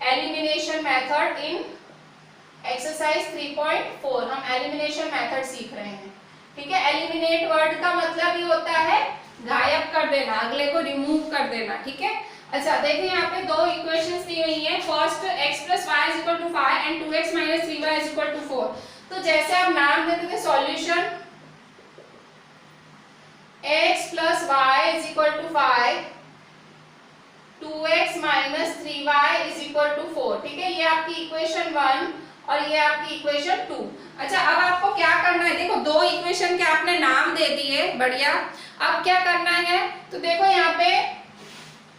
elimination method in exercise 3.4। हम एलिमिनेशन मेथड सीख रहे हैं। ठीक है, एलिमिनेट वर्ड का मतलब ही होता है गायब कर देना, अगले को रिमूव कर देना। ठीक है, अच्छा देखिए यहाँ पे 2 इक्वेशंस दी हुई हैं। First x + y = 5 and 2x - 3y = 4। तो जैसे आप नाम देते थे solution x + y = 5, 2x - 3y = 4। ठीक है, ये आपकी इक्वेशन 1 और ये आपकी इक्वेशन 2। अच्छा, अब आपको क्या करना है, देखो 2 इक्वेशन के आपने नाम दे दिए, बढ़िया। अब क्या करना है, तो देखो यहाँ पे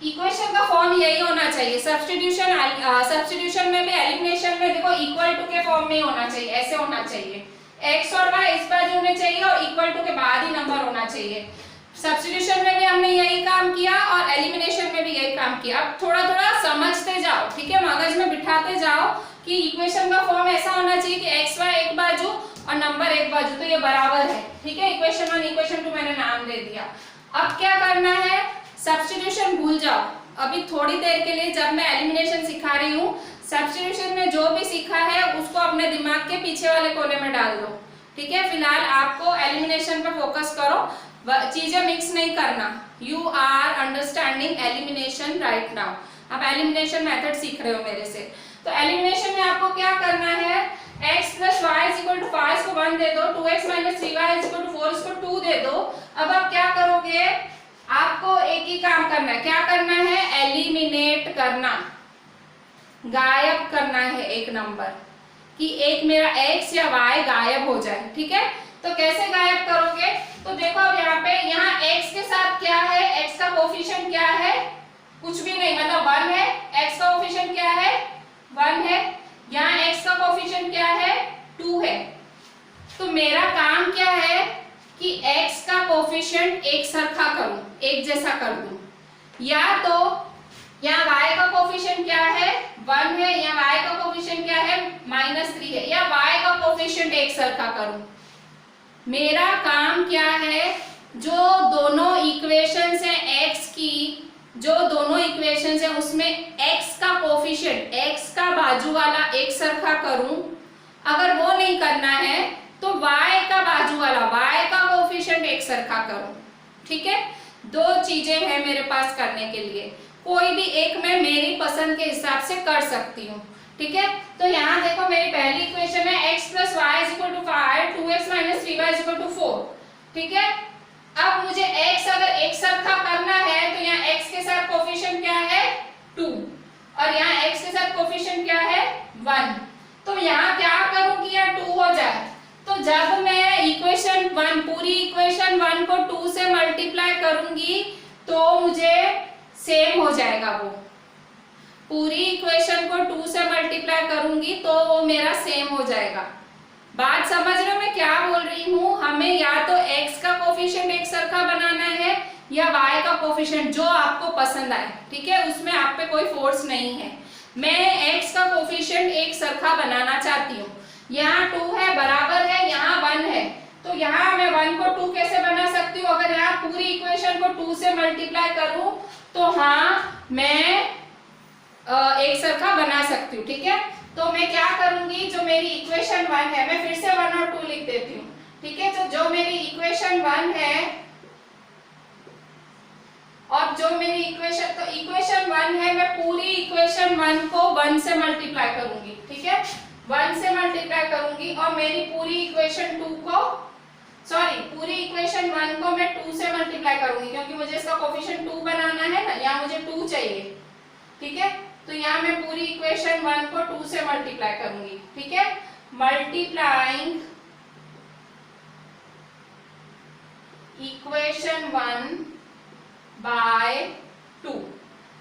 इक्वेशन का फॉर्म यही होना चाहिए। सब्स्टिट्यूशन में भी एलिमिनेशन में देखो इक्वल टू के फॉर्म में होना चाहिए, ऐसे होना चाहिए। x और y इस बाजू होने चाहिए और इक्वल टू के बाद ही नंबर होना चाहिए। सब्स्टिट्यूशन में भी हमने यही काम किया और एलिमिनेशन में भी यही काम किया। अब थोड़ा थोड़ा समझते जाओ, ठीक है, मगज में बिठाते जाओ कि इक्वेशन का फॉर्म ऐसा होना चाहिए कि एक्स वाई एक बाजू और नंबर एक बाजू, तो ये बराबर है, ठीक है। इक्वेशन 1 इक्वेशन 2 मैंने नाम दे दिया। अब क्या करना है, सब्स्टिट्यूशन भूल जाओ अभी थोड़ी देर के लिए, जब मैं एलिमिनेशन सिखा रही हूँ। सब्स्टिट्यूशन में जो भी सीखा है उसको अपने दिमाग के पीछे वाले कोने में डाल दो, ठीक है। फिलहाल आपको एलिमिनेशन पर फोकस करो, चीजें मिक्स नहीं करना। You are understanding elimination right now. आप एलिमिनेशन मेथड सीख रहे हो मेरे से। तो एलिमिनेशन में आपको क्या करना है, x + y = 5 इसको 1 दे दो, 2x - 3y = 4 इसको 2 दे दो। अब आप क्या करोगे, आपको एक ही काम करना है, क्या करना है, एलिमिनेट करना, गायब करना है एक नंबर, कि एक मेरा x या y गायब हो जाए, ठीक है। तो कैसे गायब करोगे, तो देखो अब यहाँ पे, यहाँ x के साथ क्या है, x का कोफिशिएंट क्या है, कुछ भी नहीं, मतलब 1 है। x का कोफिशिएंट क्या है, 1 है। यहाँ x का कोफिशिएंट क्या है, 2 है। तो मेरा काम क्या है कि x का कोफिशिएंट एक सरखा करूं, एक जैसा कर दूं, या तो यहाँ y का कोफिशिएंट क्या है, 1 है, या y का कोफिशिएंट क्या है, -3 है, या y का कोफिशिएंट एक सरखा करूं। मेरा काम क्या है, जो दोनों इक्वेशंस हैं x की, जो दोनों इक्वेशंस हैं उसमें x का कोफिशिएंट, x का बाजू वाला एक सरखा करूं। अगर वो नहीं करना है तो y का बाजू वाला, y का कोफिशिएंट एक सरखा करूं, ठीक है। 2 चीजें हैं मेरे पास करने के लिए, कोई भी एक मैं मेरी पसंद के हिसाब से कर सकती हूँ, ठीक है। तो यहाँ देखो मेरी पहली इक्वेशन है x + y = 5, 2x - 3y = 4, ठीक है। अब मुझे x अगर एक सरखा करना है तो यहाँ x के साथ कोफिशिएंट क्या है, 2, और यहाँ x के साथ कोफिशिएंट क्या है, 1। तो यहाँ क्या करूँ कि यहाँ 2 हो जाए। तो जब मैं इक्वेशन 1, पूरी इक्वेशन 1 को 2 से मल्टीप्लाई करूंगी तो मुझे सेम हो जाएगा, वो पूरी इक्वेशन को 2 से मल्टीप्लाई करूंगी तो वो मेरा सेम हो जाएगा। बात समझ रहे हो मैं क्या बोल रही हूँ, हमें या तो x का कोफिशिएंट एक सरखा बनाना है या y का कोफिशिएंट, जो आपको पसंद आए, ठीक है, उसमें आप पे कोई फोर्स नहीं है। मैं x का कोफिशिएंट एक सरखा बनाना चाहती हूँ, यहाँ 2 है, बराबर है, यहाँ 1 है, तो यहाँ मैं 1 को 2 कैसे बना सकती हूँ, अगर यहाँ पूरी इक्वेशन को 2 से मल्टीप्लाई करूँ तो हाँ मैं एक सरखा बना सकती हूँ, ठीक है। तो मैं क्या करूंगी, जो मेरी इक्वेशन 1 है, मैं फिर से 1 और 2 लिख देती हूँ, ठीक है। तो जो मेरी इक्वेशन 1 है और जो मेरी इक्वेशन 1 है, मैं पूरी इक्वेशन 1 को 1 से मल्टीप्लाई करूंगी, ठीक है, 1 से मल्टीप्लाई करूंगी, और मेरी पूरी इक्वेशन 2 को, सॉरी, पूरी इक्वेशन 1 को मैं 2 से मल्टीप्लाई करूंगी, क्योंकि मुझे इसका कोफिशिएंट 2 बनाना है ना, यहाँ मुझे 2 चाहिए, ठीक है। तो यहाँ मैं पूरी इक्वेशन 1 को 2 से मल्टीप्लाई करूंगी, ठीक है। मल्टीप्लाइंग इक्वेशन 1 बाय 2,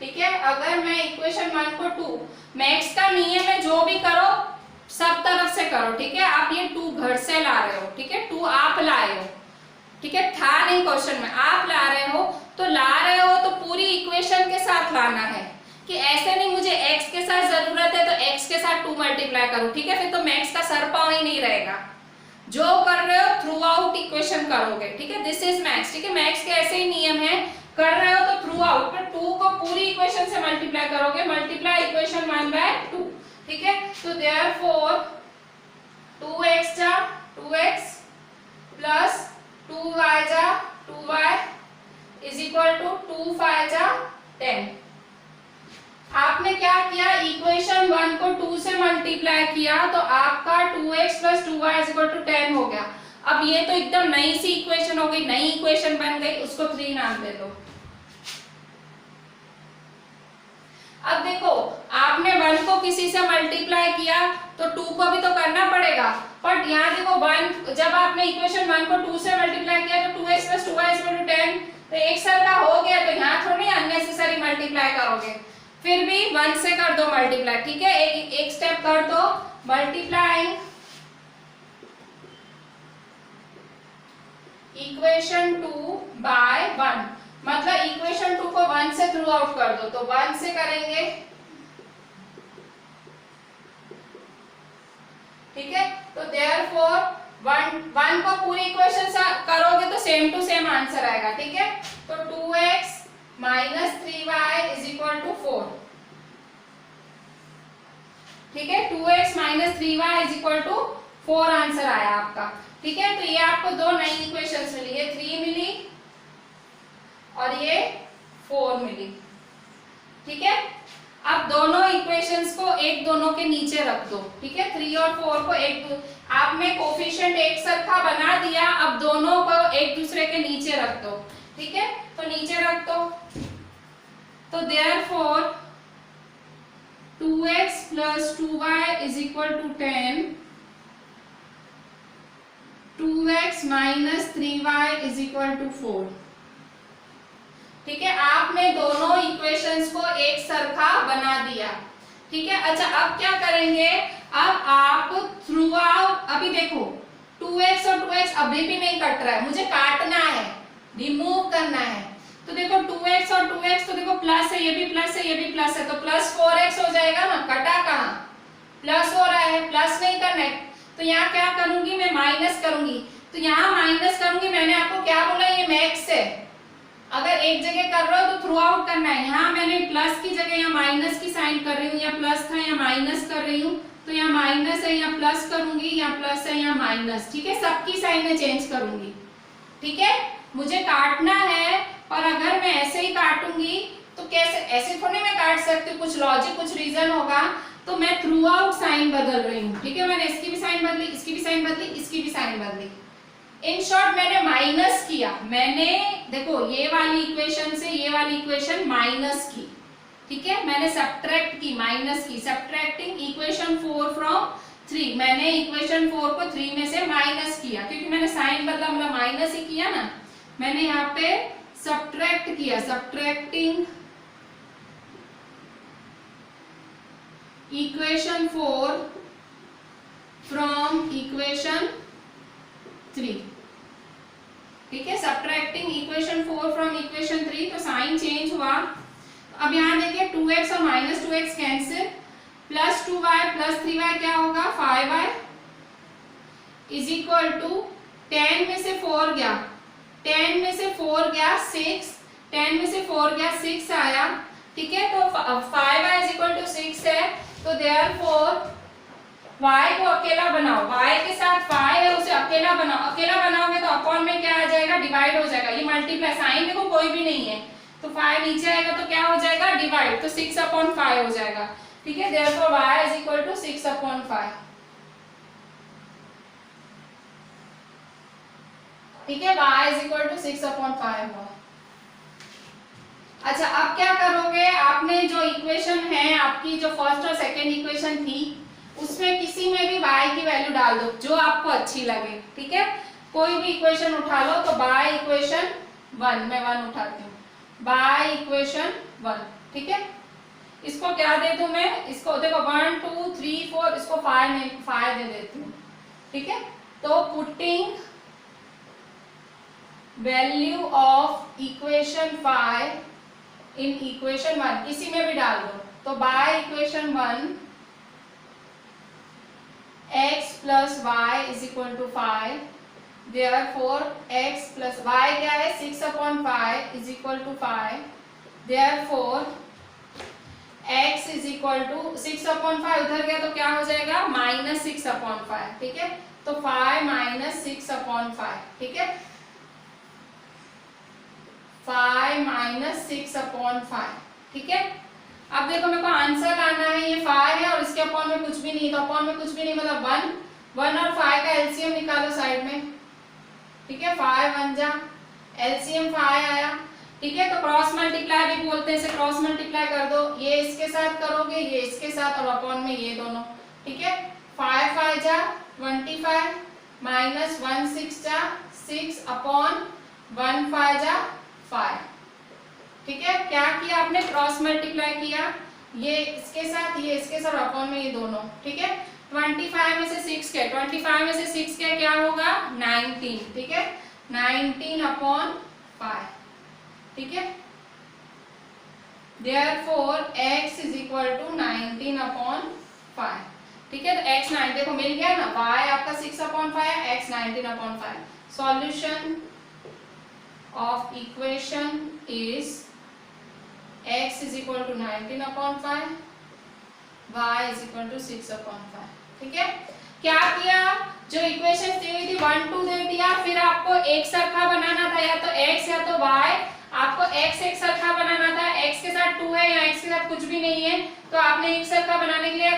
ठीक है। अगर मैं इक्वेशन 1 को 2, मैथ्स का नियम है जो भी करो सब तरफ से करो, ठीक है। आप ये 2 घर से ला रहे हो, ठीक है, 2 आप लाए हो, ठीक है, था नहीं क्वेश्चन में, आप ला रहे हो, तो ला रहे हो तो पूरी इक्वेशन के साथ लाना है, कि ऐसे नहीं मुझे x के साथ जरूरत है तो x के साथ 2 मल्टीप्लाई करो, ठीक है, फिर तो मैथ्स का सर पाँव ही नहीं रहेगा। जो कर रहे हो थ्रू आउट इक्वेशन करोगे, ठीक है, दिस इज मैथ्स, ठीक है। मैथ्स के ऐसे ही नियम है, कर रहे हो तो थ्रू आउट, फिर 2 को पूरी इक्वेशन से मल्टीप्लाई करोगे, मल्टीप्लाई इक्वेशन 1 बाय 2, ठीक है। तो देयरफॉर 2x जा 2x प्लस 2y जा 2y इज इक्वल टू 2 जा 10। आपने क्या किया, इक्वेशन 1 को 2 से मल्टीप्लाई किया तो आपका 2x + 2y = 10 हो गया। अब ये तो एकदम नई सी इक्वेशन हो गई, नई इक्वेशन बन गई, उसको 3 नाम दे दो। अब देखो आपने 1 को किसी से मल्टीप्लाई किया तो 2 को भी तो करना पड़ेगा, बट यहाँ देखो 1, जब आपने इक्वेशन 1 को 2 से मल्टीप्लाई किया तो 2x + 2y = 10, तो एक सरखा हो गया, तो यहाँ थोड़ी अननेसेसरी मल्टीप्लाई करोगे, फिर भी 1 से कर दो मल्टीप्लाई, ठीक है, एक स्टेप कर दो, मल्टीप्लाइंग इक्वेशन 2 बाय 1, मतलब इक्वेशन 2 को 1 से थ्रू आउट कर दो, तो 1 से करेंगे, ठीक है। तो देयरफॉर 1 को पूरी इक्वेशन करोगे तो सेम टू सेम आंसर आएगा, ठीक है। तो 2x minus 3y is equal to 4, ठीक है। 2x minus 3y is equal to 4 answer आया आपका, ठीक है। तो ये आपको दो नई इक्वेशंस मिली, ये 3 मिली और ये 4 मिली, ठीक है। अब दोनों इक्वेशंस को एक दोनों के नीचे रख दो, ठीक है। 3 और 4 को आपने कोफिशिएंट एक सरखा बना दिया, अब दोनों को एक दूसरे के नीचे रख दो, ठीक है। तो नीचे रख दो, तो therefore 2x plus 2y is equal to 10, 2x minus 3y is equal to 4, ठीक है। आपने दोनों इक्वेशंस को एक सरखा बना दिया, ठीक है। अच्छा, अब क्या करेंगे, अब आप थ्रू आउट, अभी देखो 2x और 2x अभी भी नहीं कट रहा है, मुझे काटना है, रिमूव करना है। तो देखो 2x और 2x, तो देखो प्लस है, ये भी प्लस है, ये भी प्लस है, तो प्लस 4x हो जाएगा ना, कटा कहाँ, प्लस हो रहा है, प्लस नहीं करना है। तो यहाँ क्या करूंगी मैं, माइनस करूंगी, तो यहाँ माइनस करूंगी। मैंने आपको क्या बोला, ये मैक्स है, अगर एक जगह कर रहे हो तो थ्रू आउट करना है। यहाँ मैंने प्लस की जगह यहाँ माइनस की साइन कर रही हूँ, या प्लस था यहाँ माइनस कर रही हूँ, तो यहाँ माइनस है, यहाँ प्लस करूंगी, यहाँ प्लस है, यहाँ माइनस, ठीक है। सबकी साइन में चेंज करूंगी, ठीक है। मुझे काटना है, और अगर मैं ऐसे ही काटूंगी तो कैसे, ऐसे थोड़ी मैं काट सकती हूँ, कुछ लॉजिक, कुछ रीजन होगा। तो मैं थ्रू आउट साइन बदल रही हूँ, ठीक है। मैंने इसकी भी साइन बदली, इसकी भी साइन बदली, इसकी भी साइन बदली। इन शॉर्ट मैंने माइनस किया, मैंने देखो ये वाली इक्वेशन से ये वाली इक्वेशन माइनस की, ठीक है। मैंने सब्ट्रैक्ट की, माइनस की, सब्ट्रैक्टिंग इक्वेशन 4 फ्रॉम 3, मैंने इक्वेशन 4 को 3 में से माइनस किया, क्योंकि मैंने साइन बदला, मतलब माइनस ही किया ना। मैंने यहाँ पे सब्ट्रैक्ट किया, सब्ट्रैक्टिंग इक्वेशन 4 फ्रॉम इक्वेशन 3, ठीक है। सब्ट्रैक्टिंग इक्वेशन 4 फ्रॉम इक्वेशन 3, तो साइन चेंज हुआ। अब यहाँ देखिए 2x और minus 2x cancel, plus 2y plus 3y क्या होगा, 5y इज इक्वल टू 10 में से 4 गया, 10 में से 4 गया 6, 10 में से 4 गया 6 आया, ठीक है। तो 5y इज इक्वल टू 6 है, तो देयरफॉर y को अकेला बनाओ, y के साथ 5 है उसे अकेला बनाओ, अकेला बनाओगे तो अपॉन में क्या आ जाएगा, डिवाइड हो जाएगा। ये मल्टीप्लाई, साइन देखो कोई भी नहीं है, तो 5 नीचे आएगा तो क्या हो जाएगा, डिवाइड, तो 6/5 हो जाएगा, ठीक है। Therefore y is equal to 6/5, ठीक है। y इज इक्वल टू 6/5 हुआ। अच्छा, अब क्या करोगे, आपने जो इक्वेशन है आपकी, जो फर्स्ट और सेकंड इक्वेशन थी, उसमें किसी में भी y की वैल्यू डाल दो जो आपको अच्छी लगे, ठीक है। कोई भी इक्वेशन उठा लो, तो बाय इक्वेशन 1, मैं 1 उठाती हूँ, बाय इक्वेशन 1, ठीक है। इसको क्या दे दूं मैं, इसको देखो 1 2 3 4, इसको 5 दे देती हूँ, ठीक है। तो putting value of equation 5 in equation 1, किसी में भी डाल दो, तो by equation 1 x plus y is equal to 5, therefore x plus y क्या है, 6/5 is equal to 5, therefore x is equal to 6/5 उधर गया तो क्या हो जाएगा, -6/5, ठीक है। तो 5 - 6/5, ठीक है, 5 - 6/5, ठीक है। अब देखो मेरे को आंसर लाना है, ये 5 है और इसके अपॉन में कुछ भी नहीं, तो अपॉन में कुछ भी नहीं मतलब 1 और 5 का एलसीएम निकालो साइड में, ठीक है। 5 1 जा, एलसीएम 5 आया, ठीक है। तो क्रॉस मल्टीप्लाई भी बोलते हैं, इसे क्रॉस मल्टीप्लाई कर दो, ये इसके साथ करोगे, ये इसके साथ, और अपॉन में ये दोनों, ठीक है। 5 5 जा 25, -1 6 जा 6/1 5 जा 5, ठीक है। क्या किया आपने, क्रॉस मल्टीप्लाई किया, ये इसके साथ, ये इसके साथ, अपॉन में ये दोनों, ठीक है। 25 में से 6 क्या, 25 में से 6 क्या होगा, 19, ठीक है। 19/5, ठीक है। Therefore x is equal to 19/5, ठीक है। तो x 9 देखो मिल गया ना, y आपका 6/5 है, x 19/5। Solution of equation is x is equal to 19/5, y is equal to 6/5, ठीक है। क्या किया, जो इक्वेशन दी हुई थी 1 2 दे दिया, फिर आपको एक सरखा बनाना था, या तो x या तो y। आपको x एक सरखा बनाना था, x के साथ 2 है या x के साथ कुछ भी नहीं है, तो आपने एक सरखा बनाने के लिए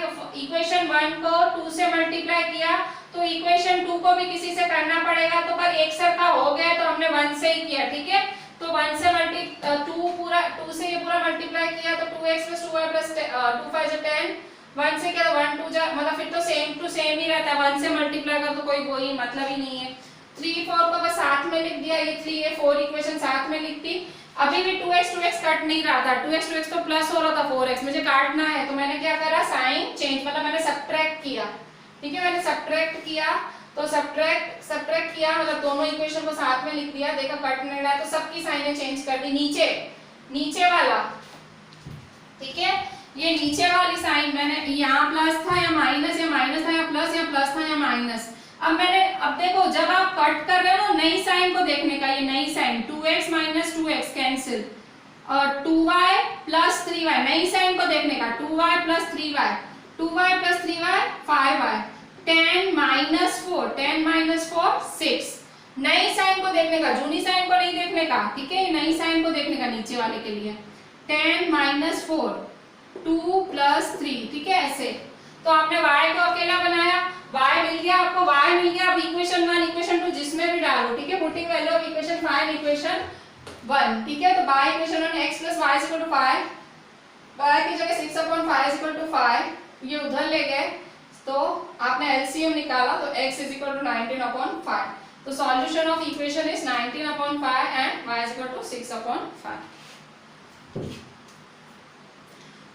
इक्वेशन 1 को 2 से मल्टीप्लाई किया, तो इक्वेशन 2 को भी किसी से करना पड़ेगा। तो पर एक सरखा हो गया तो हमने 1 से ही किया, ठीक है। तो 1 से 2 से ये पूरा मल्टीप्लाई किया, तो 2x + 2y + 2 5 = 10। 1 से क्या 1 2 जा, मतलब फिर तो सेम टू सेम ही रहता है, 1 से मल्टीप्लाई कर तो कोई मतलब ही नहीं है। 3 4 को बस साथ में लिख दिया, ये 3 ये 4 इक्वेशन साथ में लिख दी। अभी भी 2x कट नहीं रहा था, 2x तो प्लस हो रहा था 4x, मुझे काटना है, तो मैंने क्या करा, साइन चेंज, मतलब मैंने सब्ट्रैक्ट किया, ठीक है। मैंने सब्ट्रैक्ट किया, तो सब्ट्रैक्ट किया मतलब दोनों इक्वेशन को साथ में लिख दिया, देखा कट नहीं रहा है, तो सबकी साइनें चेंज कर दी। नीचे वाला, ठीक है, ये नीचे वाली साइन मैंने, यहाँ प्लस था या माइनस, या माइनस था या प्लस था या माइनस। अब देखो, जब आप कट कर रहे हो ना, नई साइन को देखने का, ये नई साइन 2x - 2x कैंसिल, और 2y + 3y, नई साइन को देखने का, 2y + 3y 5y, 10 - 4 6, नई साइन को देखने का, जूनी साइन को नहीं देखने का, ठीक है। नई साइन को देखने का नीचे वाले के लिए, 10 - 4 2 + 3, ठीक है, ऐसे। तो आपने y को अकेला बनाया, y मिल गया आपको, y मिल गया। अब इक्वेशन 1 इक्वेशन 2 जिसमें भी डालो, ठीक है, putting value of equation 5 equation 1, ठीक है। तो by equation 1 x + y = 5, y की जगह 6/5 = 5, ये उधर ले गए, तो आपने एलसीएम निकाला, तो x = 19/5। तो solution of equation is 19/5 and y = 6/5।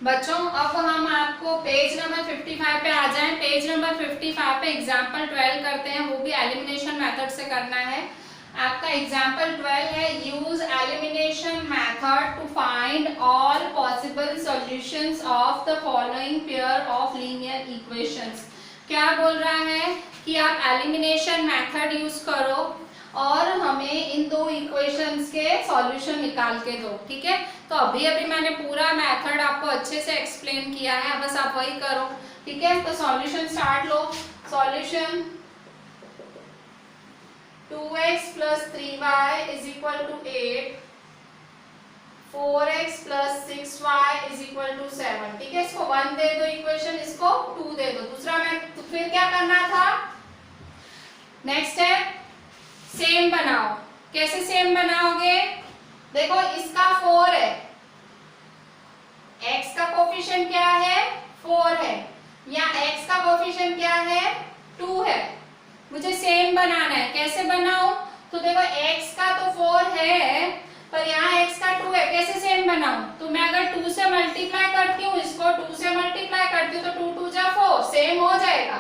बच्चों, अब हम आपको पेज नंबर 55 पे आ जाएं। पेज नंबर 55 पे एग्जांपल 12 करते हैं, वो भी एलिमिनेशन मेथड से करना है। आपका एग्जांपल 12 है, use elimination method to find all possible solutions of the following pair of linear equations. क्या बोल रहा है कि आप एलिमिनेशन मेथड यूज करो और हमें इन दो इक्वेशंस के सॉल्यूशन निकाल के दो, ठीक है। तो अभी मैंने पूरा मेथड आपको अच्छे से एक्सप्लेन किया है, बस आप वही करो, ठीक है। तो सॉल्यूशन स्टार्ट लो। Solution 2x + 3y = 8, 4x + 6y = 7, ठीक है। इसको 1 दे दो इक्वेशन, इसको 2 दे दो। दूसरा में तो फिर क्या करना था, नेक्स्ट है सेम बनाओ। कैसे सेम बनाओगे, देखो इसका 4 है, x का कोफिशिएंट क्या है 4 है, या x का कोफिशिएंट क्या है 2 है। मुझे सेम बनाना है, कैसे बनाऊं, तो देखो x का तो 4 है पर यहाँ x का 2 है, कैसे सेम बनाऊं, तो मैं अगर 2 से मल्टीप्लाई करती हूँ, इसको 2 से मल्टीप्लाई करती हूँ, तो 2 2 जा 4, सेम हो जाएगा।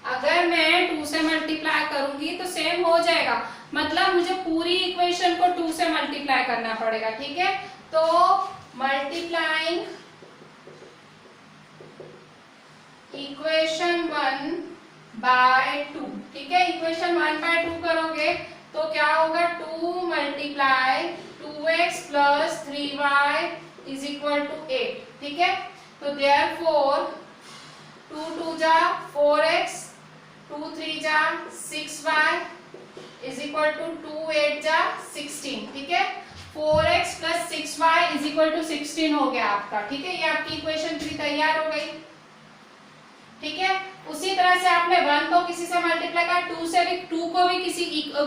अगर मैं 2 से मल्टीप्लाई करूंगी तो सेम हो जाएगा, मतलब मुझे पूरी इक्वेशन को 2 से मल्टीप्लाई करना पड़ेगा, ठीक है। तो मल्टीप्लाइंग इक्वेशन 1 बाय 2, ठीक है। इक्वेशन 1 बाय 2 करोगे तो क्या होगा, 2 × 2x + 3y = 8, ठीक है। तो देयरफॉर 2 2 जा 4x, 2 3 जा 6y = 2 8 जा 16, ठीक है। 4x + 6y = 16 हो गया आपका, ठीक है। ये आपकी इक्वेशन 3 तैयार हो गई, ठीक है। उसी तरह से आपने 1 को किसी से मल्टीप्लाई कर, 2 को भी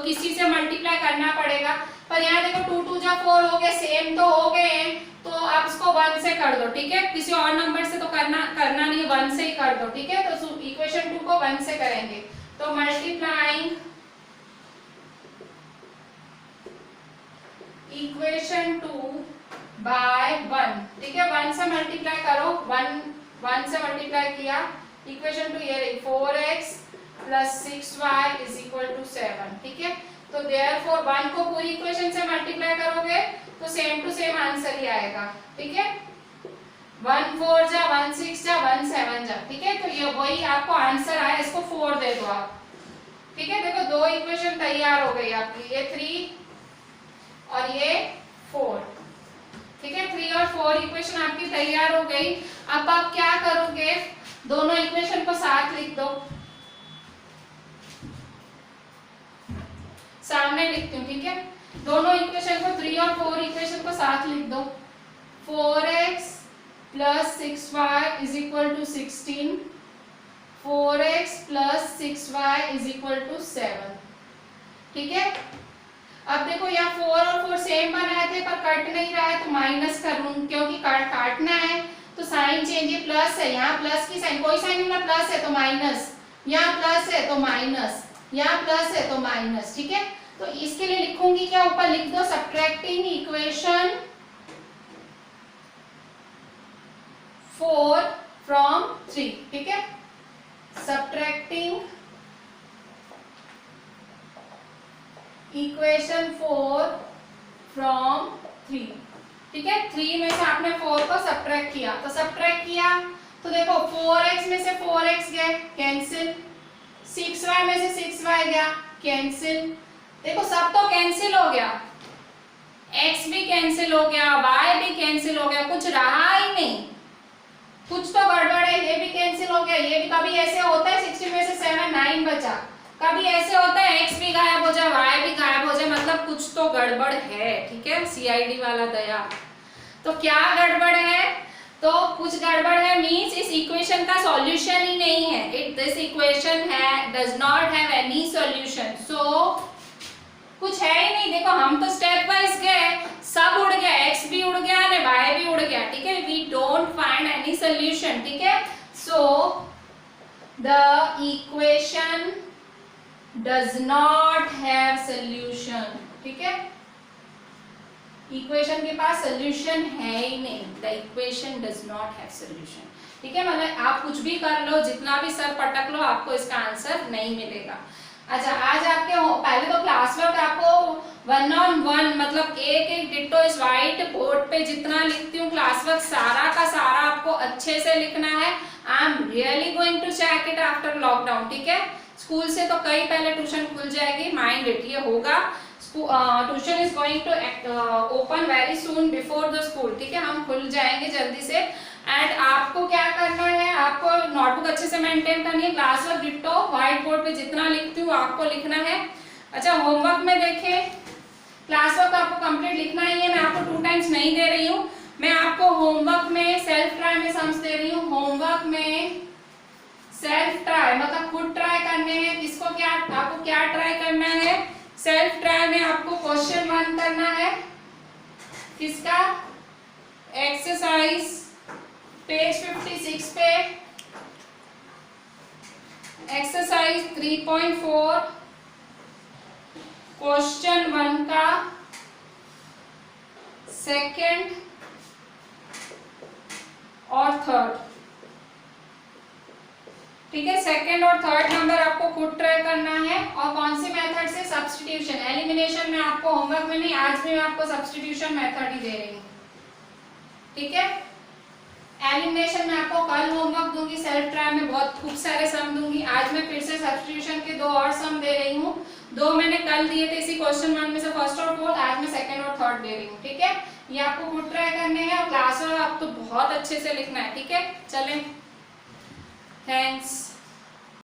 किसी से मल्टीप्लाई करना पड़ेगा, पर यहाँ देखो 2 2 जा 4 हो गए, सेम तो हो गए हैं, तो आप इसको 1 से कर दो, ठीक है। किसी और नंबर से तो करना नहीं, 1 से ही कर दो, ठीक है। तो इक्वेशन 2 को 1 से करेंगे, तो मल्टीप्लाइंग इक्वेशन 2 बाय 1, ठीक है। 1 से मल्टीप्लाई करो, 1 से मल्टीप्लाई किया, इक्वेशन 2 ये रही, 4x + 6y = 7, ठीक है। तो देयरफॉर 1 को पूरी इक्वेशन से मल्टीप्लाई करोगे तो सेम टू सेम आंसर ही आएगा, ठीक है। 1 4 जा 1 6 जा 1 7 जा, ठीक है। तो ये वही आपको आंसर आया, इसको 4 दे दो आप, ठीक है। देखो दो इक्वेशन तैयार हो गई आपकी, ये 3 और ये 4, ठीक है। 3 और 4 इक्वेशन आपकी तैयार हो गई। अब आप क्या करोगे, दोनों इक्वेशन को साथ लिख दो, सामने लिखती हूँ, ठीक है। दोनों इक्वेशन को 3 और 4 इक्वेशन को साथ लिख दो। 4x plus 6y is equal to 16, 4x plus 6y is equal to 7, ठीक है। अब देखो यहाँ 4 और 4 सेम बनाए थे पर कट नहीं रहा है तो माइनस करूँ, क्योंकि काटना है तो साइन चेंज, ये प्लस है, यहाँ प्लस की साइन, कोई साइन नहीं, प्लस है तो माइनस, यहाँ प्लस है तो माइनस, यहाँ प्लस है तो माइनस, ठीक है। तो इसके लिए लिखूंगी क्या, ऊपर लिख दो सब्ट्रैक्टिंग इक्वेशन 4 फ्रॉम 3, ठीक है। सब्ट्रैक्टिंग इक्वेशन 4 फ्रॉम 3, ठीक है। 3 में से आपने 4 को सब्ट्रैक्ट किया, तो सब्ट्रैक्ट किया तो देखो 4x में से 4x गए कैंसिल, 6y में से 6y गया कैंसिल, देखो सब तो कैंसिल हो गया, x भी कैंसिल हो गया, y भी कैंसिल हो गया, कुछ रहा ही नहीं, कुछ तो गड़बड़ है, ये भी कैंसिल हो गया, ये भी। कभी ऐसे होता है 16 में से 7 9 बचा, कभी ऐसे होता है x भी गायब हो जाए, y भी गायब हो जाए, मतलब कुछ तो गड़बड़ है, ठीक है। CID वाला दया, तो क्या गड़बड़ है, तो कुछ गड़बड़ है मींस इस इक्वेशन का सॉल्यूशन ही नहीं है, इट दिस इक्वेशन है does not have any solution, so कुछ है ही नहीं। देखो हम तो स्टेप वाइज गए, सब उड़ गया, x भी उड़ गया ने y भी उड़ गया, ठीक है। We don't find any solution, ठीक है। So the equation does not have solution, ठीक है। इक्वेशन के पास सॉल्यूशन है ही नहीं, the equation does not have solution, ठीक है। मतलब आप कुछ भी कर लो, जितना भी सर पटक लो, आपको इसका आंसर नहीं मिलेगा। अच्छा, आज आपके पहले तो क्लास वर्क आपको 1 on 1 मतलब एक डिट्टो इस वाइट बोर्ड पे जितना लिखती हूँ क्लास वर्क सारा का सारा आपको अच्छे से लिखना है। I am really going to check it after lockdown, ठीक है। स्कूल से तो कई पहले ट्यूशन खुल जाएगी, माइंड इट, ये होगा। Tuition is going to open very soon before the school, ठीक है। हम खुल जाएंगे जल्दी से। एंड आपको क्या करना है, आपको नोटबुक अच्छे से मेंटेन करनी है, class work ditto white board पे जितना लिखती हूँ आपको लिखना है। अच्छा, होमवर्क में देखें, क्लास वर्क आपको कंप्लीट लिखना ही है, मैं आपको 2 टाइम्स नहीं दे रही हूँ, मैं आपको होमवर्क में सेल्फ ट्राई में सम्स दे रही हूँ। होमवर्क में सेल्फ ट्राई मतलब खुद ट्राई करने हैं, किसको क्या, आपको क्या ट्राई करना है, सेल्फ ट्राई में आपको क्वेश्चन 1 करना है, किसका, एक्सरसाइज पेज 56 पे, एक्सरसाइज 3.4 क्वेश्चन 1 का सेकंड और थर्ड, ठीक है। सेकंड और थर्ड नंबर आपको खुद ट्राई करना है। और कौन सी मेथड से, सब्स्टिट्यूशन, एलिमिनेशन में आपको होमवर्क में नहीं, आज भी मैं आपको सब्स्टिट्यूशन मेथड ही दे रही हूँ, ठीक है। एलिमिनेशन में आपको कल होमवर्क दूंगी, सेल्फ ट्राई में बहुत खूब सारे सम दूंगी, आज मैं फिर से सब्स्टिट्यूशन के 2 और सम दे रही हूँ। 2 मैंने कल दिए थे इसी क्वेश्चन 1 में से, फर्स्ट और फोर्थ, आज मैं सेकंड और थर्ड दे रही हूँ, ठीक है। ये आपको खुद ट्राई करने हैं और क्लास में आप तो बहुत अच्छे से लिखना है, ठीक है। चलें, थैंक्स।